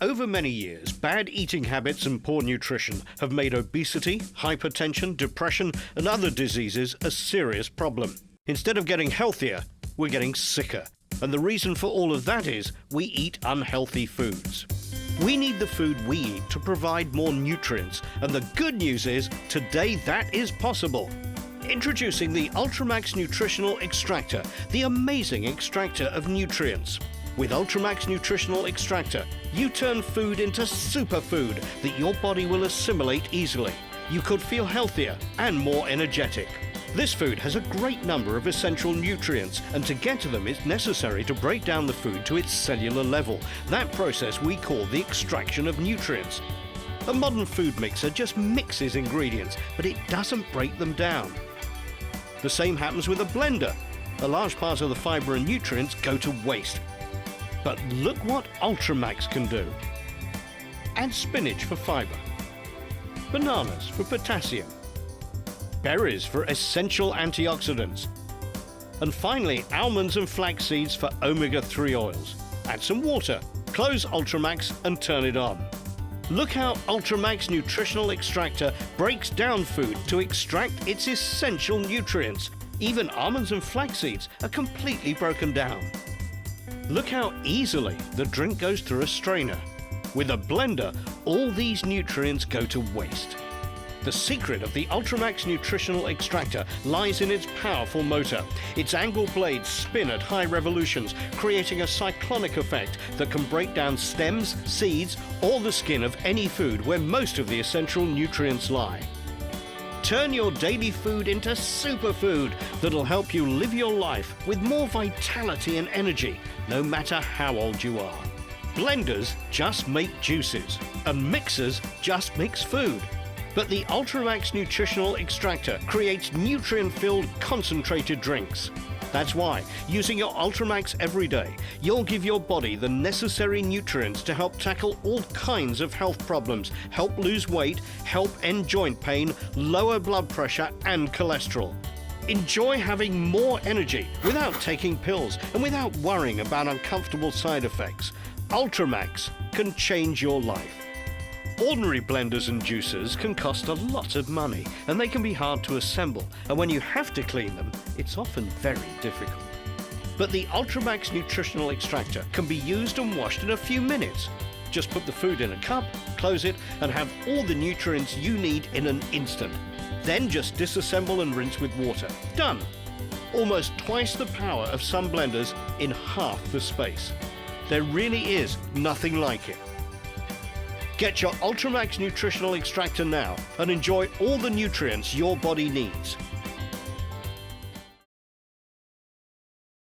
Over many years, bad eating habits and poor nutrition have made obesity, hypertension, depression, and other diseases a serious problem. Instead of getting healthier, we're getting sicker. And the reason for all of that is we eat unhealthy foods. We need the food we eat to provide more nutrients, and the good news is today that is possible. Introducing the Ultramaxx Nutritional Extractor, the amazing extractor of nutrients. With Ultramaxx Nutritional Extractor, you turn food into superfood that your body will assimilate easily. You could feel healthier and more energetic. This food has a great number of essential nutrients, and to get to them it's necessary to break down the food to its cellular level. That process we call the extraction of nutrients. A modern food mixer just mixes ingredients, but it doesn't break them down. The same happens with a blender. A large part of the fiber and nutrients go to waste. But look what Ultramaxx can do. Add spinach for fiber, bananas for potassium, berries for essential antioxidants, and finally almonds and flax seeds for omega-3 oils. Add some water, close Ultramaxx and turn it on. Look how Ultramaxx Nutritional Extractor breaks down food to extract its essential nutrients. Even almonds and flax seeds are completely broken down. Look how easily the drink goes through a strainer. With a blender, all these nutrients go to waste. The secret of the Ultramaxx Nutritional Extractor lies in its powerful motor. Its angle blades spin at high revolutions, creating a cyclonic effect that can break down stems, seeds, or the skin of any food where most of the essential nutrients lie. Turn your daily food into superfood that'll help you live your life with more vitality and energy, no matter how old you are. Blenders just make juices, and mixers just mix food. But the Ultramaxx Nutritional Extractor creates nutrient-filled concentrated drinks. That's why, using your Ultramaxx every day, you'll give your body the necessary nutrients to help tackle all kinds of health problems, help lose weight, help end joint pain, lower blood pressure and cholesterol. Enjoy having more energy without taking pills and without worrying about uncomfortable side effects. Ultramaxx can change your life. Ordinary blenders and juicers can cost a lot of money, and they can be hard to assemble, and when you have to clean them, it's often very difficult. But the Ultramaxx Nutritional Extractor can be used and washed in a few minutes. Just put the food in a cup, close it, and have all the nutrients you need in an instant. Then just disassemble and rinse with water. Done! Almost twice the power of some blenders in half the space. There really is nothing like it. Get your Ultramaxx Nutritional Extractor now and enjoy all the nutrients your body needs.